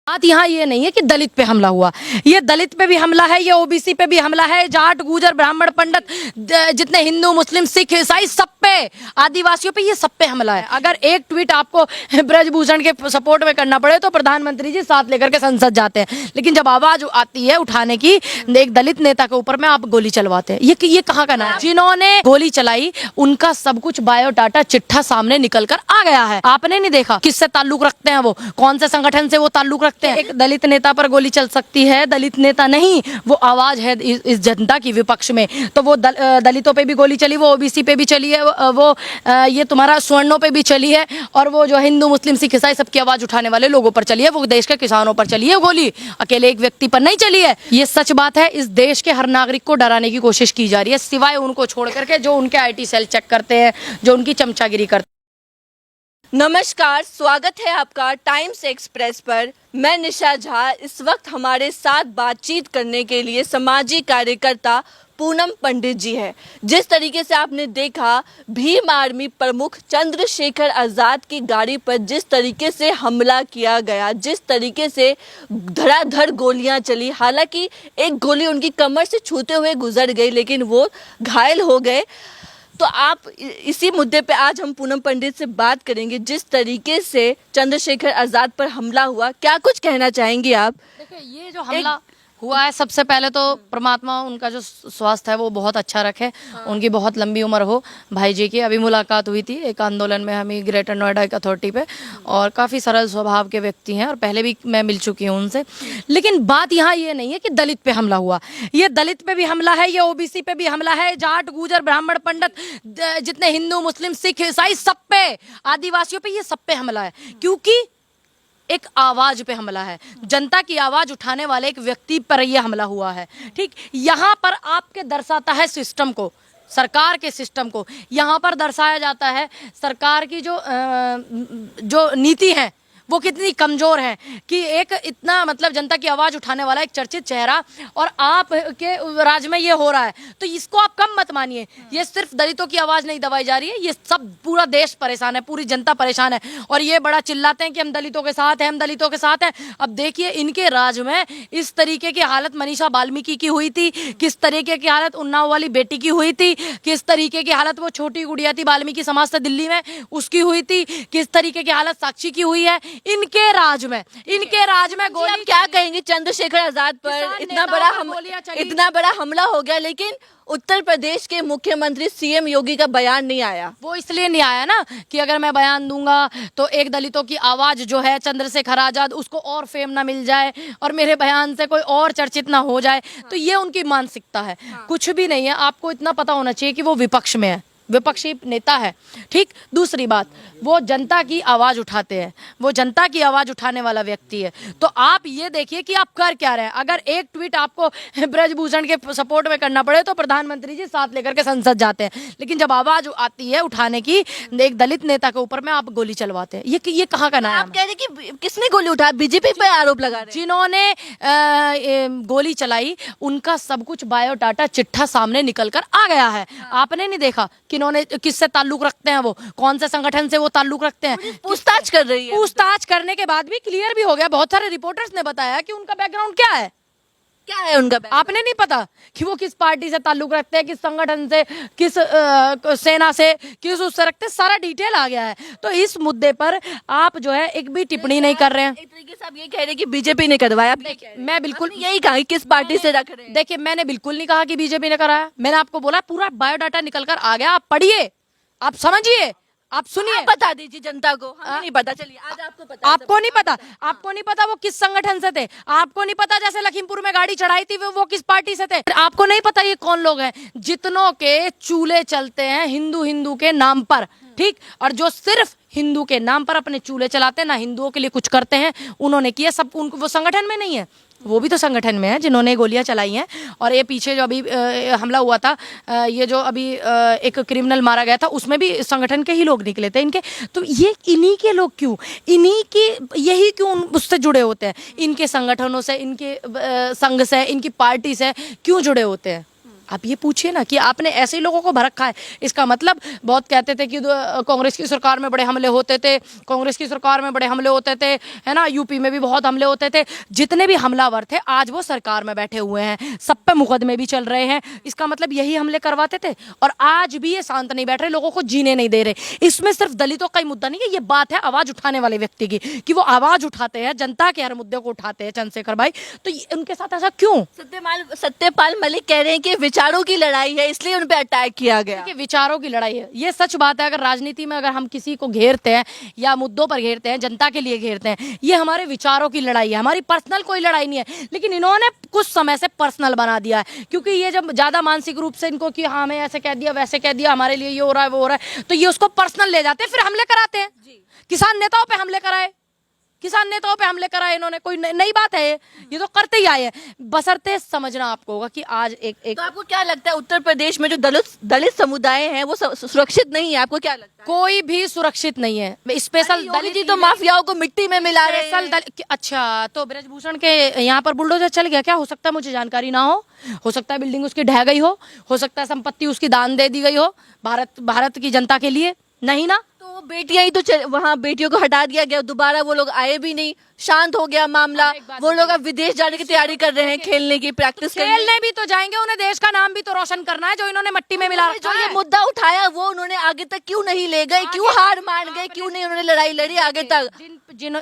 बात यहाँ ये नहीं है कि दलित पे हमला हुआ, ये दलित पे भी हमला है, ये ओबीसी पे भी हमला है, जाट गुजर ब्राह्मण पंडित जितने हिंदू मुस्लिम सिख ईसाई सब पे, आदिवासियों पे, ये सब पे हमला है। अगर एक ट्वीट आपको ब्रजभूषण के सपोर्ट में करना पड़े तो प्रधानमंत्री जी साथ लेकर के संसद जाते हैं, लेकिन जब आवाज आती है उठाने की एक दलित नेता के ऊपर में आप गोली चलवाते हैं। ये कहाँ का नाम? जिन्होंने गोली चलाई उनका सब कुछ बायोडाटा चिट्ठा सामने निकल कर आ गया है। आपने नहीं देखा किससे ताल्लुक रखते हैं, वो कौन से संगठन से वो ताल्लुक रखते हैं। एक दलित नेता पर गोली चल सकती है, दलित नेता नहीं, वो आवाज है इस जनता की विपक्ष में। तो वो दलितों पे भी गोली चली, वो ओबीसी पे भी चली है, वो ये तुम्हारा स्वर्णों पे भी चली है, और वो जो हिंदू मुस्लिम सिख ईसाई सबकी आवाज उठाने वाले लोगों पर चली है, वो देश के किसानों पर चली है गोली, अकेले एक व्यक्ति पर नहीं चली है। ये सच बात है। इस देश के हर नागरिक को डराने की कोशिश की जा रही है, सिवाय उनको छोड़ करके जो उनके IT सेल चेक करते हैं, जो उनकी चमचागिरी करते हैं। नमस्कार, स्वागत है आपका टाइम्स एक्सप्रेस पर। मैं निशा झा। इस वक्त हमारे साथ बातचीत करने के लिए सामाजिक कार्यकर्ता पूनम पंडित जी है। जिस तरीके से आपने देखा भीम आर्मी प्रमुख चंद्रशेखर आज़ाद की गाड़ी पर जिस तरीके से हमला किया गया, जिस तरीके से धड़ाधड़ गोलियां चली, हालांकि एक गोली उनकी कमर से छूते हुए गुजर गई लेकिन वो घायल हो गए। तो आप इसी मुद्दे पे आज हम पूनम पंडित से बात करेंगे। जिस तरीके से चंद्रशेखर आज़ाद पर हमला हुआ, क्या कुछ कहना चाहेंगे आप? देखिए, ये जो हमला हुआ है, सबसे पहले तो परमात्मा उनका जो स्वास्थ्य है वो बहुत अच्छा रखे, उनकी बहुत लंबी उम्र हो। भाई जी की अभी मुलाकात हुई थी एक आंदोलन में हमें ग्रेटर नोएडा अथॉरिटी पे, और काफ़ी सरल स्वभाव के व्यक्ति हैं और पहले भी मैं मिल चुकी हूँ उनसे। लेकिन बात यहाँ ये नहीं है कि दलित पे हमला हुआ, ये दलित पे भी हमला है, ये ओबीसी पे भी हमला है, जाट गुजर ब्राह्मण पंडित जितने हिंदू मुस्लिम सिख ईसाई सब पे, आदिवासियों पे, ये सब पे हमला है। क्योंकि एक आवाज पे हमला है, जनता की आवाज उठाने वाले एक व्यक्ति पर यह हमला हुआ है। ठीक, यहाँ पर आपके दर्शाता है सिस्टम को, सरकार के सिस्टम को। यहाँ पर दर्शाया जाता है सरकार की जो नीति है वो कितनी कमजोर है कि एक इतना मतलब जनता की आवाज उठाने वाला एक चर्चित चेहरा और आप के राज में ये हो रहा है, तो इसको आप कम मत मानिए। ये सिर्फ दलितों की आवाज नहीं दबाई जा रही है, ये सब पूरा देश परेशान है, पूरी जनता परेशान है। और ये बड़ा चिल्लाते हैं कि हम दलितों के साथ हैं, हम दलितों के साथ हैं। अब देखिए इनके राज में इस तरीके की हालत मनीषा वाल्मीकि की हुई थी, किस तरीके की हालत उन्नाव वाली बेटी की हुई थी, किस तरीके की हालत वो छोटी गुड़िया थी वाल्मीकि समाज से दिल्ली में उसकी हुई थी, किस तरीके की हालत साक्षी की हुई है। इनके राज में गोली। आप क्या कहेंगे चंद्रशेखर आज़ाद पर इतना बड़ा हमला हो गया, लेकिन उत्तर प्रदेश के मुख्यमंत्री CM योगी का बयान नहीं आया? वो इसलिए नहीं आया ना कि अगर मैं बयान दूंगा तो एक दलितों की आवाज जो है चंद्रशेखर आजाद उसको और फेम ना मिल जाए और मेरे बयान से कोई और चर्चित ना हो जाए। तो ये उनकी मानसिकता है, कुछ भी नहीं है। आपको इतना पता होना चाहिए कि वो विपक्ष में है, विपक्षी नेता है। ठीक, दूसरी बात, वो जनता की आवाज उठाते हैं, वो जनता की आवाज उठाने वाला व्यक्ति है। तो आप ये देखिए कि आप कर क्या रहे हैं। अगर एक ट्वीट आपको ब्रजभूषण के सपोर्ट में करना पड़े तो प्रधानमंत्री जी साथ लेकर के संसद जाते हैं, लेकिन जब आवाज आती है उठाने की एक दलित नेता के ऊपर में आप गोली चलवाते हैं। ये कहाँ का नाम? आप कह रहे कि किसने गोली उठाया? बीजेपी पे आरोप लगा रहे। जिन्होंने गोली चलाई उनका सब कुछ बायोडाटा चिट्ठा सामने निकल कर आ गया है। आपने नहीं देखा किन्होंने किससे ताल्लुक रखते हैं, वो कौन से संगठन से वो ताल्लुक रखते हैं। पूछताछ कर रही है। पूछताछ करने के बाद भी क्लियर भी हो गया, बहुत सारे रिपोर्टर्स ने बताया कि उनका बैकग्राउंड क्या है उनका। आपने नहीं पता कि वो किस पार्टी से ताल्लुक रखते हैं, किस संगठन से, किस सेना से, किस उससे रखते हैं, सारा डिटेल आ गया है। तो इस मुद्दे पर आप जो है एक भी टिप्पणी नहीं कर रहे हैं। एक तरीके से आप ये कह रहे हैं कि बीजेपी ने करवाया। मैं बिल्कुल यही कहा किस पार्टी से रख रहे हैं। देखिए, मैंने बिल्कुल नहीं कहा कि बीजेपी ने कराया। मैंने आपको बोला पूरा बायोडाटा निकल कर आ गया, आप पढ़िए, आप समझिए, आप सुनिए। बता दीजिए जनता को, हमें नहीं पता। चलिए आज आपको पता। आपको नहीं पता, आपको नहीं पता वो किस संगठन से थे, आपको नहीं पता जैसे लखीमपुर में गाड़ी चढ़ाई थी वो किस पार्टी से थे, आपको नहीं पता ये कौन लोग हैं जितनों के चूल्हे चलते हैं हिंदू के नाम पर। ठीक, और जो सिर्फ हिंदू के नाम पर अपने चूल्हे चलाते हैं, ना हिंदुओं के लिए कुछ करते हैं, उन्होंने किया सब। उनको वो संगठन में नहीं है, वो भी तो संगठन में है जिन्होंने गोलियां चलाई हैं। और ये पीछे जो अभी हमला हुआ था, ये जो अभी एक क्रिमिनल मारा गया था, उसमें भी संगठन के ही लोग निकले थे इनके। तो ये इन्हीं के लोग क्यों, इन्हीं के यही क्यों उससे जुड़े होते हैं, इनके संगठनों से, इनके संघ से, इनकी पार्टी से क्यों जुड़े होते हैं? आप ये पूछिए ना कि आपने ऐसे ही लोगों को भरखा है। इसका मतलब बहुत कहते थे कि कांग्रेस की सरकार में बड़े हमले होते थे, कांग्रेस की सरकार में बड़े हमले होते थे, है ना, यूपी में भी बहुत हमले होते थे। जितने भी हमलावर थे आज वो सरकार में बैठे हुए हैं, सब पे मुकदमे भी चल रहे हैं। इसका मतलब यही हमले करवाते थे और आज भी ये शांत नहीं बैठ रहे, लोगों को जीने नहीं दे रहे। इसमें सिर्फ दलितों का ही मुद्दा नहीं है, ये बात है आवाज उठाने वाले व्यक्ति की कि वो आवाज उठाते हैं, जनता के हर मुद्दे को उठाते हैं चंद्रशेखर भाई। तो उनके साथ ऐसा क्यों? सत्यपाल मलिक कह रहे हैं कि विचारों की लड़ाई है इसलिए उन पे अटैक किया गया। कि विचारों की लड़ाई है, ये सच बात है। अगर राजनीति में अगर हम किसी को घेरते हैं या मुद्दों पर घेरते हैं, जनता के लिए घेरते हैं, ये हमारे विचारों की लड़ाई है, हमारी पर्सनल कोई लड़ाई नहीं है। लेकिन इन्होंने कुछ समय से पर्सनल बना दिया है, क्योंकि ये जब ज्यादा मानसिक रूप से इनको कि हाँ हमें ऐसे कह दिया वैसे कह दिया, हमारे लिए ये हो रहा है वो हो रहा है, तो ये उसको पर्सनल ले जाते हैं, फिर हमले कराते हैं। किसान नेताओं पे हमले कराए, किसान नेताओं पे हमले कराए इन्होंने, कोई नई बात है ये तो करते ही आए हैं। बशर्ते समझना आपको होगा कि आज एक तो आपको क्या लगता है उत्तर प्रदेश में जो दलित समुदाय हैं वो सुरक्षित नहीं है? आपको क्या लगता है? कोई भी सुरक्षित नहीं है। स्पेशल योगी जी तो माफियाओं को मिट्टी में मिला रहे हैं। अच्छा, तो ब्रजभूषण के यहाँ पर बुलडोजर चल गया क्या? हो सकता है, मुझे जानकारी ना हो सकता है बिल्डिंग उसकी ढह गई हो सकता है संपत्ति उसकी दान दे दी गई हो भारत की जनता के लिए, नहीं ना? तो बेटियां ही तो वहाँ बेटियों को हटा दिया गया, दोबारा वो लोग आए भी नहीं, शांत हो गया मामला। वो लोग अब विदेश जाने की तैयारी कर रहे हैं, खेलने की प्रैक्टिस खेलने भी तो जाएंगे, उन्हें देश का नाम भी तो रोशन करना है जो इन्होंने मट्टी में मिला जो ये मुद्दा उठाया वो उन्होंने आगे तक क्यों नहीं ले गए? क्यों हार मान गए? क्यों नहीं उन्होंने लड़ाई लड़ी आगे तक?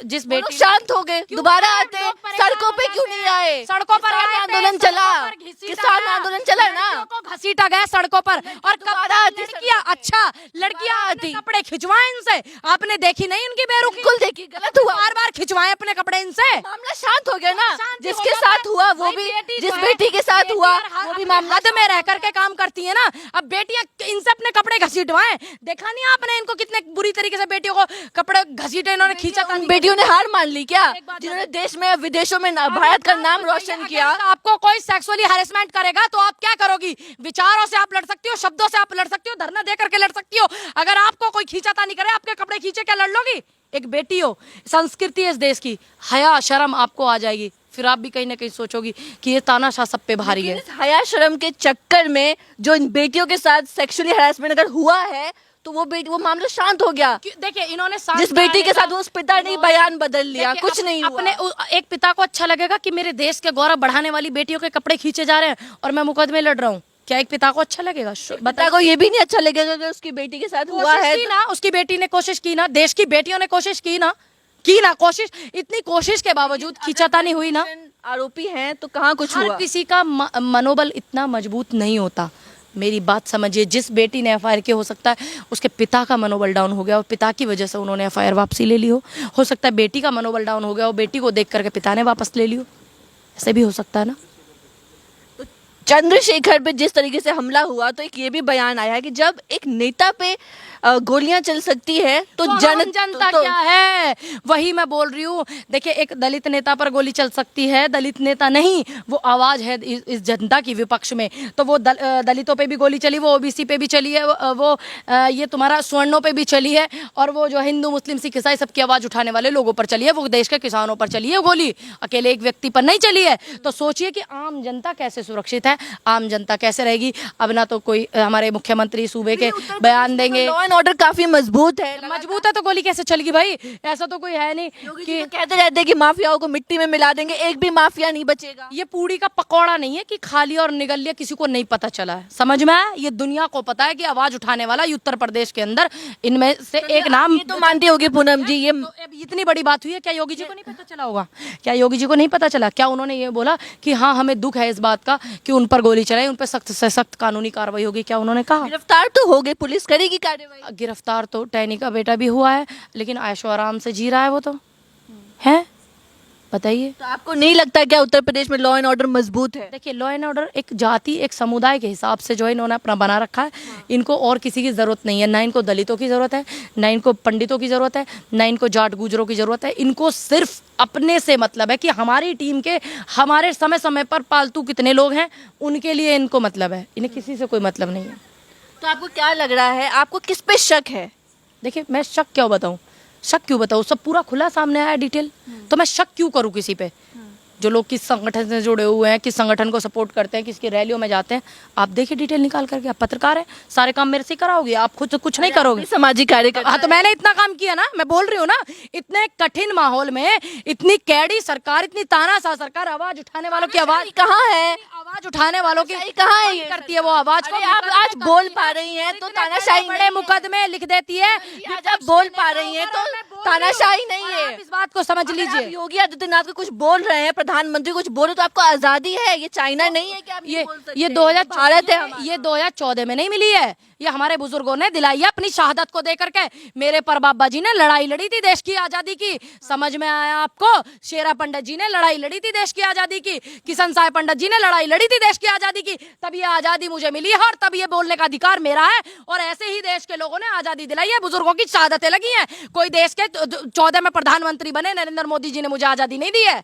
जिस बेटी शांत हो गए, दोबारा आते, सड़कों पे क्यों नहीं आए? सड़कों पर आंदोलन चला, किसान आंदोलन चला ना, घसीटा गया सड़कों पर। और लड़कियां, अच्छा लड़कियां आती, कपड़े खिंचवाए इनसे, आपने देखी नहीं उनकी बेरुखी? बिल्कुल देखी, गलत हुआ। बार बार खिंचवाए अपने कपड़े इनसे, मामला शांत हो गया ना। जिसके साथ हुआ वो भी, जिस बेटी के साथ हुआ वो भी मामला हद में रह करके काम करती है ना। अब बेटियां इनसे अपने कपड़े घसीटवाए, देखा नहीं आपने इनको कितने बुरी तरीके से बेटियों को कपड़े घसीटे, इन्होंने खींचा। बेटियों ने हार मान ली क्या? जिन्होंने देश में विदेशों में भारत का नाम रोशन किया। आपको कोई सेक्सुअली हैरेसमेंट करेगा तो आप क्या करोगी? विचारों से आप लड़ सकती हो, शब्दों से आप लड़ सकती हो, धरना दे करके लड़ सकती हो। अगर आपको कोई खींचाता नहीं करे, आपके कपड़े खींचे, क्या लड़ लोगी? एक बेटी हो, संस्कृति है इस देश की, हया शर्म आपको आ जाएगी, फिर आप भी कहीं ना कहीं सोचोगी कि ये तानाशाह सब पे भारी है। हया शर्म के चक्कर में जो इन बेटियों के साथ सेक्सुअली हैरेसमेंट अगर हुआ है तो वो मामला शांत हो गया। देखिए इन्होंने जिस बेटी के साथ उस पिता ने बयान बदल लिया, कुछ नहीं हुआ। अपने एक पिता को अच्छा लगेगा कि मेरे देश के गौरव बढ़ाने वाली बेटियों के कपड़े खींचे जा रहे हैं और मैं मुकदमे लड़ रहा हूँ? क्या एक पिता को अच्छा लगेगा? पिता को ये भी नहीं अच्छा लगेगा अगर उसकी बेटी के साथ हुआ है ना। उसकी बेटी ने कोशिश की ना, देश की बेटियों ने कोशिश की ना कोशिश, इतनी कोशिश के बावजूद खींचाता नहीं हुई ना। आरोपी हैं तो कहाँ कुछ हुआ? किसी का मनोबल इतना मजबूत नहीं होता, मेरी बात समझिए। जिस बेटी ने एफआईआर किया, हो सकता है उसके पिता का मनोबल डाउन हो गया और पिता की वजह से उन्होंने एफआईआर वापसी ले ली हो सकता है बेटी का मनोबल डाउन हो गया और बेटी को देख करके पिता ने वापस ले ली हो, ऐसे भी हो सकता है ना। चंद्रशेखर पे जिस तरीके से हमला हुआ तो एक ये भी बयान आया है कि जब एक नेता पे गोलियां चल सकती है तो जनता क्या है? वही मैं बोल रही हूँ। देखिए एक दलित नेता पर गोली चल सकती है, दलित नेता नहीं, वो आवाज है इस जनता की विपक्ष में। तो वो दलितों पे भी गोली चली, वो ओबीसी पे भी चली है, वो ये तुम्हारा स्वर्णों पे भी चली है, और वो जो हिंदू मुस्लिम सिख ईसाई सबकी आवाज उठाने वाले लोगों पर चली है, वो देश के किसानों पर चली है गोली, अकेले एक व्यक्ति पर नहीं चली है। तो सोचिए कि आम जनता कैसे सुरक्षित है, आम जनता कैसे रहेगी? अब ना तो कोई हमारे मुख्यमंत्री सूबे के बयान देंगे, लॉ एंड ऑर्डर काफी मजबूत है तो गोली कैसे चलेगी भाई? ऐसा तो कोई है नहीं कि कहते रहते हैं कि माफियाओं को मिट्टी में मिला देंगे, एक भी माफिया नहीं बचेगा। ये पूड़ी का पकौड़ा नहीं है कि खाली और निगल लिया, किसी को नहीं पता चला है, समझ में आया? ये दुनिया को पता है कि आवाज उठाने वाला उत्तर प्रदेश के अंदर इनमें से एक नाम। तो मानती होगी पूनम जी, ये इतनी बड़ी बात हुई है, क्या योगी जी को नहीं पता चला होगा? क्या योगी जी को नहीं पता चला? क्या उन्होंने ये बोला कि हाँ हमें दुख है इस बात का कि उन पर गोली चलाई, उन पर सख्त से सख्त कानूनी कार्रवाई होगी? क्या उन्होंने कहा? गिरफ्तार तो हो गए, पुलिस करेगी कार्रवाई। गिरफ्तार तो टैनी का बेटा भी हुआ है, लेकिन ऐशो आराम से जी रहा है वो तो है। बताइए, तो आपको नहीं लगता क्या उत्तर प्रदेश में लॉ एंड ऑर्डर मजबूत है? देखिए लॉ एंड ऑर्डर एक जाति, एक समुदाय के हिसाब से जो इन्होंने अपना बना रखा है, इनको और किसी की जरूरत नहीं है। ना इनको दलितों की जरूरत है, ना इनको पंडितों की जरूरत है, ना इनको जाट गुजरों की जरूरत है। इनको सिर्फ अपने से मतलब है कि हमारी टीम के हमारे समय समय पर पालतू कितने लोग हैं, उनके लिए इनको मतलब है, इन्हें किसी से कोई मतलब नहीं है। तो आपको क्या लग रहा है, आपको किस पे शक है? देखिए मैं शक क्यों बताऊं, सब पूरा खुला सामने आया डिटेल, तो मैं शक क्यों करूं किसी पे? जो लोग किस संगठन से जुड़े हुए हैं, किस संगठन को सपोर्ट करते हैं, किसकी रैलियों में जाते हैं, आप देखिए डिटेल निकाल करके। आप पत्रकार हैं, सारे काम मेरे से कराओगे, आप खुद कुछ नहीं करोगे। सामाजिक कार्यकर्ता हाँ, तो मैंने इतना काम किया ना, मैं बोल रही हूँ ना, इतने कठिन माहौल में इतनी कैडी सरकार, इतनी तानाशाह सरकार, आवाज उठाने वालों की आवाज कहाँ है? आवाज उठाने वालों की कहाँ है ये करती है वो आवाज को। अरे आप आज बोल पा रही हैं तो तानाशाही बड़े मुकदमे लिख देती है। आज आप बोल पा रही हैं तो तानाशाही नहीं है। आप इस बात को समझ अगर लीजिए। आप योगी आदित्यनाथ को कुछ बोल रहे हैं, प्रधानमंत्री कुछ बोले तो आपको आजादी है। ये चाइना नहीं है कि आप ये बोल सकते ये हैं। 2000 भारत है हमारा। ये 2014 में नहीं मिली है, ये हमारे बुजुर्गों ने दिलाई है अपनी शहादत को देकर के। मेरे परबाबा जी ने लड़ाई लड़ी थी देश की आजादी की, समझ में आया आपको? शेरा पंडित जी ने लड़ाई लड़ी थी देश की आजादी की, किशन साय पंडित जी ने लड़ाई लड़ी थी देश की आजादी की, तब ये आजादी मुझे मिली है और तब ये बोलने का अधिकार मेरा है। और ऐसे ही देश के लोगों ने आजादी दिलाई है, बुजुर्गों की शहादतें लगी हैं। कोई देश के 14 में प्रधानमंत्री बने, नरेंद्र मोदी जी ने मुझे आजादी नहीं दी है।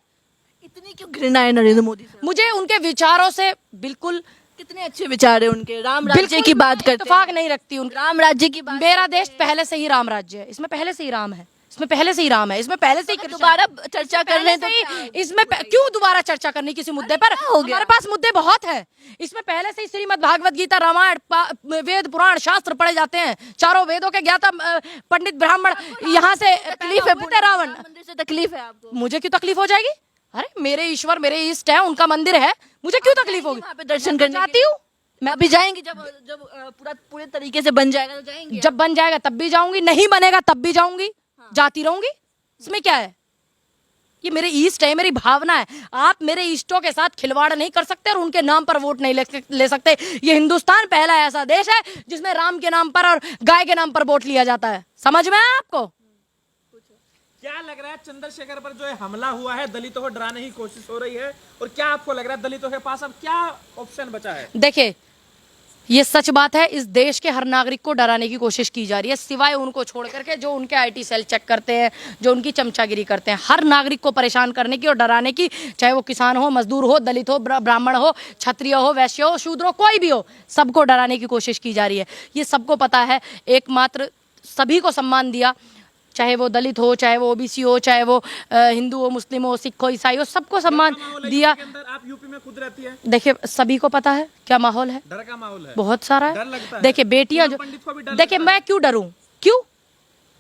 इतनी क्यों घृणा है नरेंद्र मोदी से? मुझे उनके विचारों से बिल्कुल कितने अच्छे विचार है उनके। राम राज्य की बात करते इत्तेफाक नहीं रखती उनका। राम राज्य की बात। मेरा देश पहले से ही राम राज्य है, इसमें पहले से ही राम है, इसमें पहले से ही राम है, इसमें पहले से ही कृष्ण है। दोबारा चर्चा कर रहे हैं तो पहले से क्या ही है? इसमें क्यों दोबारा चर्चा करनी किसी मुद्दे पर? क्या हो गया? हमारे पास मुद्दे बहुत है। इसमें पहले से ही श्रीमद् भागवत गीता, रामायण, वेद, पुराण, शास्त्र पढ़े जाते हैं। चारों वेदों के ज्ञाता पंडित ब्राह्मण यहाँ से तकलीफ है पूरे रावण। मंदिर से तकलीफ है आपको? मुझे क्यों तकलीफ हो जाएगी? अरे मेरे ईश्वर, मेरे इष्ट है, उनका मंदिर है, मुझे क्यों तकलीफ होगी? वहाँ पे दर्शन करने जाती हूँ मैं अभी जाएंगी जब जब पूरे तरीके से बन जाएगा तो जाएंगे। जब बन जाएगा तब भी जाऊंगी, नहीं बनेगा तब भी जाऊंगी, जाती रहूंगी। इसमें क्या है? ये मेरे ईष्ट है, मेरी भावना है। आप मेरे इष्टों के साथ खिलवाड़ नहीं कर सकते और उनके नाम पर वोट नहीं ले सकते। ये हिंदुस्तान पहला ऐसा देश है जिसमें राम के नाम पर और गाय के नाम पर वोट लिया जाता है। समझ में आया आपको? क्या लग रहा है चंद्रशेखर पर जो है हमला हुआ है, दलितों को डराने की कोशिश हो रही है, और क्या आपको लग रहा है दलितों के पास अब क्या ऑप्शन बचा है? देखिए, ये सच बात है, इस देश के हर नागरिक को डराने की कोशिश की जा रही है, सिवाय उनको छोड़ करके जो उनके आईटी सेल चेक करते हैं, जो उनकी चमचागिरी करते हैं। हर नागरिक को परेशान करने की और डराने की, चाहे वो किसान हो, मजदूर हो, दलित हो, ब्राह्मण हो, क्षत्रिय हो, वैश्य हो, शूद्र हो, कोई भी हो, सबको डराने की कोशिश की जा रही है। ये सबको पता है। एकमात्र सभी को सम्मान दिया, चाहे वो दलित हो, चाहे वो ओबीसी हो, चाहे वो हिंदू हो, मुस्लिम हो, सिख हो, ईसाई हो, सबको सम्मान दिया। के अंदर आप यूपी में खुद रहती है, देखिए, सभी को पता है क्या माहौल है, डर का माहौल है, बहुत सारा डर है। लगता है। देखिए बेटियां जो, पंडित को भी डर देखिए लगता है। मैं क्यों डरूं? क्यों?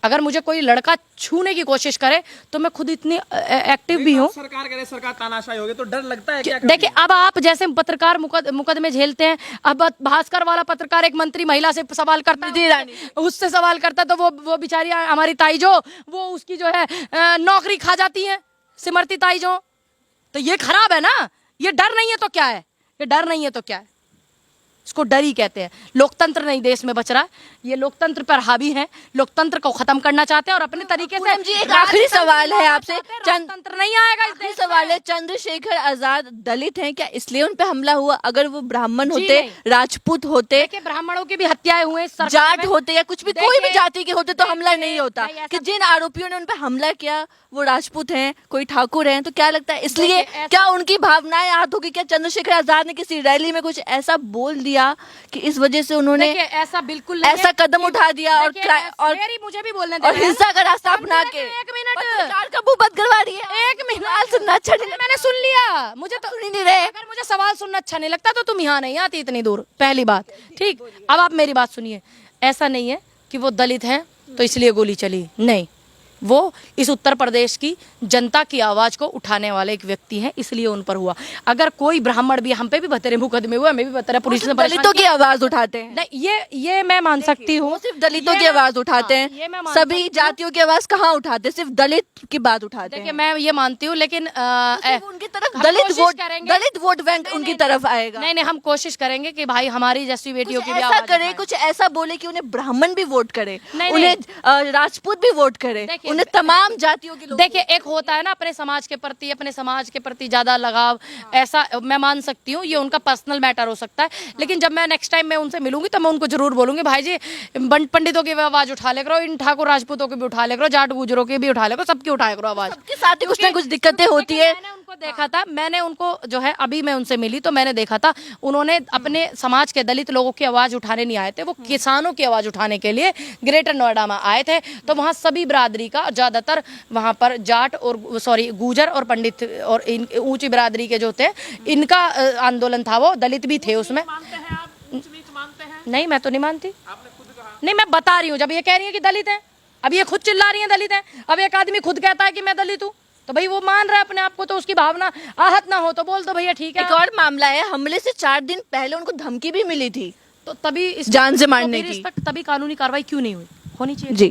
अगर मुझे कोई लड़का छूने की कोशिश करे तो मैं खुद इतनी एक्टिव भी हूँ। सरकार करे, सरकार तानाशाही होगी तो डर लगता है क्या? देखिए, अब आप जैसे पत्रकार मुकदमे झेलते हैं, अब भास्कर वाला पत्रकार एक मंत्री महिला से सवाल करता है, उससे सवाल करता है, तो वो बेचारी हमारी ताई जो, वो उसकी जो है नौकरी खा जाती है, सिमरती ताई जो। तो ये खराब है ना। ये डर नहीं है तो क्या है? ये डर नहीं है तो क्या है? इसको डर ही कहते हैं। लोकतंत्र नहीं देश में बच रहा है, ये लोकतंत्र पर हावी है, लोकतंत्र को खत्म करना चाहते हैं और अपने तरीके से। पूनम जी, एक आखिरी सवाल है आपसे। तंत्र नहीं आएगा इस आखिरी देश सवाल में। है, चंद्रशेखर आजाद दलित हैं क्या, इसलिए उन पे हमला हुआ? अगर वो ब्राह्मण जी होते, नहीं। राजपूत होते, देखिए, ब्राह्मणों की भी हत्याएं हुए इस सरकार जाट में। होते या कुछ भी, कोई भी देखिए, जाति के होते तो हमला नहीं होता। नहीं, ऐसा- कि जिन आरोपियों ने उन पे हमला किया वो राजपूत हैं, कोई ठाकुर हैं, तो क्या लगता है इसलिए देखिए, ऐसा- क्या उनकी भावनाएं आहत होगी? क्या चंद्रशेखर आजाद ने किसी रैली में कुछ ऐसा बोल दिया कि इस वजह से उन्होंने देखिए, ऐसा बिल्कुल नहीं ऐसा है कदम कि- उठा दिया और देखिए, और मेरी मुझे भी बोलने और देना है। हिंसा का रास्ता अपना के एक मिनट, पत्रकार का मुंह बंद करवा रही है? एक मिनट सवाल सुनना अच्छा नहीं लगता? मैंने सुन लिया। मुझे तो सुन ही नहीं रहे। अगर मुझे सवाल सुनना अच्छा नहीं लगता तो तुम यहाँ नहीं आती इतनी दूर, पहली बात। ठीक, अब आप मेरी बात सुनिए। ऐसा नहीं है कि वो दलित हैं तो इसलिए गोली चली, नहीं। वो इस उत्तर प्रदेश की जनता की आवाज को उठाने वाले एक व्यक्ति हैं, इसलिए उन पर हुआ। अगर कोई ब्राह्मण भी, हम पे भी बतेरे मुकदमे हुए, हमें भी बतेरा पुलिस ने परेशान दलितों की किया। आवाज उठाते हैं। नहीं, ये मैं मान सकती हूँ। सिर्फ दलितों ये की मैं- आवाज उठाते हाँ, ये मैं हैं, मान सभी सकती हूँ। जातियों की आवाज कहाँ उठाते हैं? सिर्फ दलित की बात उठाते देखिए, हैं। मैं ये मानती हूँ, लेकिन सिर्फ उनकी तरफ हम दलित कोशिश वोट, करेंगे। दलित वोट बैंक उनकी तरफ आएगा। नहीं नहीं, हम कोशिश करेंगे कि भाई हमारी जैसी बेटियों कुछ की भी ऐसा आवाज करे, उठाएं। कुछ ऐसा बोले कि उन्हें ब्राह्मण भी वोट करे, नहीं, उन्हें राजपूत भी वोट करे, देखिए, उन्हें तमाम जातियों के लोग। देखिए, एक होता है ना अपने समाज के प्रति, अपने समाज के प्रति ज्यादा लगाव, ऐसा मैं मान सकती हूँ, ये उनका पर्सनल मैटर हो सकता है। लेकिन जब मैं नेक्स्ट टाइम मैं उनसे मिलूंगी तो मैं उनको जरूर बोलूंगी, भाई जी पंडितों की भी आवाज उठा ले करो, इन ठाकुर राजपूतों की भी उठा ले करो, जाट गुजरों की भी उठा ले करो, सबकी उठाया करो आवाज। के साथ ही कुछ ना कुछ दिक्कतें होती है। मैंने उनको उनको देखा था मैंने, उनको जो है अभी मैं उनसे मिली तो मैंने देखा था, उन्होंने अपने समाज के दलित लोगों की आवाज उठाने नहीं आए थे, वो किसानों की आवाज उठाने के लिए ग्रेटर नोएडा में आए थे। तो वहाँ सभी बिरादरी का, ज्यादातर वहाँ पर जाट और सॉरी गुजर और पंडित और ऊंची बिरादरी के जो थे इनका आंदोलन था, वो दलित भी थे उसमें। मानते हैं आप, ऊंच नीच मानते हैं? नहीं मैं तो नहीं मानती, आपने खुद कहा। नहीं मैं बता रही हूँ, जब ये कह रही है कि दलित है, अब ये खुद चिल्ला रही है दलित है, अब एक आदमी खुद कहता है कि मैं दलित हूँ तो भाई वो मान रहा है अपने आप को, तो उसकी भावना आहत ना हो तो बोल दो भैया ठीक है। एक और मामला है, हमले से 4 दिन पहले उनको धमकी भी मिली थी, तो तभी इस जान से तो मारने फिर की। इस पर तभी कानूनी कार्रवाई क्यों नहीं हुई, होनी चाहिए। जी,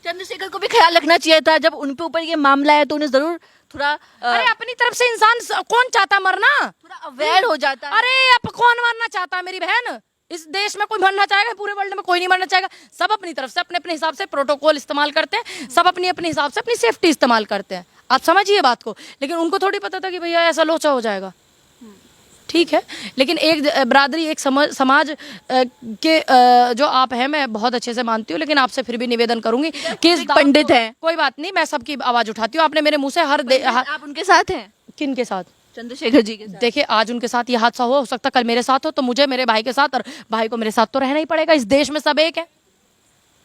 चंद्रशेखर को भी ख्याल रखना चाहिए था, जब उन पे ऊपर ये मामला है तो उन्हें जरूर थोड़ा अरे अपनी तरफ से इंसान कौन चाहता मरना, थोड़ा अवेयर हो जाता है। अरे अब कौन मरना चाहता है मेरी बहन, इस देश में कोई मरना चाहेगा, पूरे वर्ल्ड में कोई नहीं मरना चाहेगा। सब अपनी तरफ से अपने अपने हिसाब से प्रोटोकॉल इस्तेमाल करते हैं, सब अपनी अपने हिसाब से अपनी सेफ्टी इस्तेमाल करते हैं, आप समझिए बात को। लेकिन उनको थोड़ी पता था कि भैया ऐसा लोचा हो जाएगा, ठीक है। लेकिन एक बरादरी, एक समाज के जो आप हैं मैं बहुत अच्छे से मानती हूँ, लेकिन आपसे फिर भी निवेदन करूंगी कि इस पंडित हैं। कोई बात नहीं, मैं सबकी आवाज उठाती हूँ। आपने मेरे मुंह से आप उनके साथ हैं? किन के साथ? चंद्रशेखर जी के साथ। देखिए आज उनके साथ ये हादसा हो सकता कल मेरे साथ हो, तो मुझे मेरे भाई के साथ और भाई को मेरे साथ तो रहना ही पड़ेगा, इस देश में सब एक है।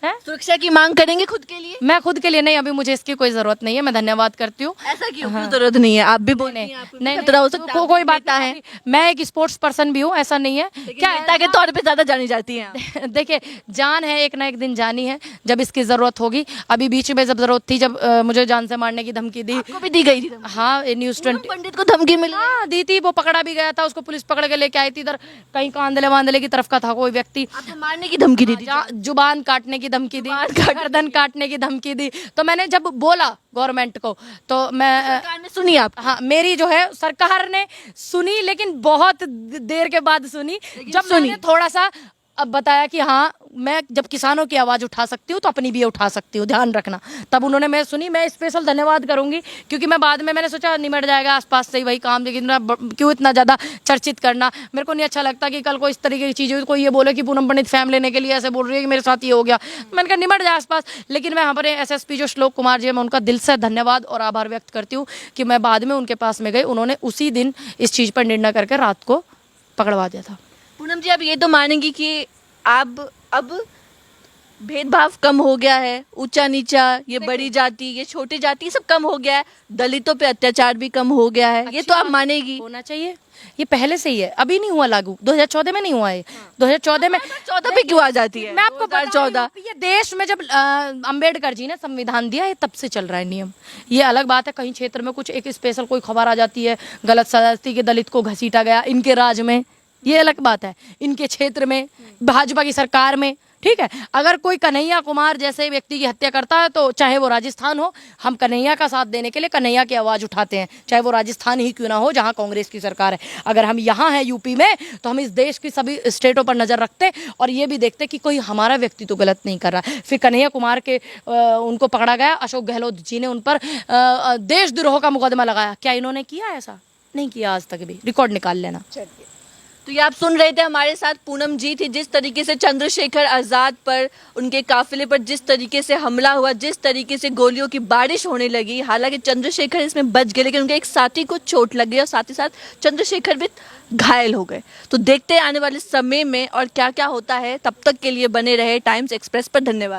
सुरक्षा की मांग करेंगे खुद के लिए? मैं खुद के लिए नहीं, अभी मुझे इसकी कोई जरूरत नहीं है, मैं धन्यवाद करती हूँ। ऐसा क्यों? क्यों जरूरत नहीं है? आप भी बोल रही हैं, आपको भी खतरा हो सकता है, कोई बात नेता है। है, मैं एक स्पोर्ट्स पर्सन भी हूँ, ऐसा नहीं है। क्या नेता के तौर पे ज्यादा जानी जाती हैं आप? देखिए जान है एक ना एक दिन जानी है, जब इसकी जरूरत होगी। अभी बीच में जब जरूरत थी, जब मुझे जान से मारने की धमकी दी, आपको भी दी गई थी धमकी? हाँ न्यूज 20 पंडित को धमकी मिली? हाँ दी थी, वो पकड़ा भी गया था, उसको पुलिस पकड़ के लेके आई थी, इधर कहीं कांदले वांदले की तरफ का था कोई व्यक्ति, आपको मारने की धमकी दी थी? जुबान काटने की धमकी दी, गर्दन काटने की धमकी दी। तो मैंने जब बोला गवर्नमेंट को तो मैं सरकार ने सुनी आप? हाँ मेरी जो है सरकार ने सुनी, लेकिन बहुत देर के बाद सुनी, जब मैंने थोड़ा सा अब बताया कि हाँ मैं जब किसानों की आवाज़ उठा सकती हूँ तो अपनी भी उठा सकती हूँ, ध्यान रखना। तब उन्होंने मैं सुनी, मैं स्पेशल धन्यवाद करूंगी, क्योंकि मैं बाद में मैंने सोचा निमट जाएगा आसपास से ही वही काम, लेकिन क्यों इतना ज़्यादा चर्चित करना। मेरे को नहीं अच्छा लगता कि कल को इस तरीके की चीज़ें कोई ये बोले कि पूनम पंडित फैम लेने के लिए ऐसे बोल रही है कि मेरे साथ ये हो गया, मैंने कहा निमट जाए आसपास। लेकिन मैं हमारे SSP जो श्लोक कुमार जी है, मैं उनका दिल से धन्यवाद और आभार व्यक्त करती हूँ कि मैं बाद में उनके पास में गई, उन्होंने उसी दिन इस चीज़ पर निर्णय करके रात को पकड़वा दिया था। पूनम जी, आप ये तो मानेंगी कि अब भेदभाव कम हो गया है, ऊंचा नीचा, ये बड़ी जाति, ये छोटी जाति, सब कम हो गया है, दलितों पे अत्याचार भी कम हो गया है, ये तो आप मानेगी? होना चाहिए, ये पहले से ही है, अभी नहीं हुआ लागू, 2014 में नहीं हुआ है। 2014 में 14 पे क्यों आ जाती है? मैं आपको बता रही हूँ, 2014 ये देश में जब अंबेडकर जी ने संविधान दिया है तब से चल रहा है नियम। ये अलग बात है कहीं क्षेत्र में कुछ एक स्पेशल कोई खबर आ जाती है गलत सजाती कि दलित को घसीटा गया इनके राज में, ये अलग बात है, इनके क्षेत्र में भाजपा की सरकार में, ठीक है। अगर कोई कन्हैया कुमार जैसे व्यक्ति की हत्या करता है तो चाहे वो राजस्थान हो, हम कन्हैया का साथ देने के लिए कन्हैया की आवाज़ उठाते हैं, चाहे वो राजस्थान ही क्यों ना हो जहां कांग्रेस की सरकार है। अगर हम यहाँ हैं यूपी में तो हम इस देश की सभी स्टेटों पर नज़र रखते और ये भी देखते कि कोई हमारा व्यक्ति तो गलत नहीं कर रहा है। फिर कन्हैया कुमार के उनको पकड़ा गया, अशोक गहलोत जी ने उन पर देशद्रोह का मुकदमा लगाया, क्या इन्होंने किया? ऐसा नहीं किया आज तक भी, रिकॉर्ड निकाल लेना। तो ये आप सुन रहे थे, हमारे साथ पूनम जी थी। जिस तरीके से चंद्रशेखर आजाद पर, उनके काफिले पर जिस तरीके से हमला हुआ, जिस तरीके से गोलियों की बारिश होने लगी, हालांकि चंद्रशेखर इसमें बच गए, लेकिन उनके एक साथी को चोट लग गई और साथ ही साथ चंद्रशेखर भी घायल हो गए। तो देखते हैं आने वाले समय में और क्या क्या होता है। तब तक के लिए बने रहे टाइम्स एक्सप्रेस पर। धन्यवाद।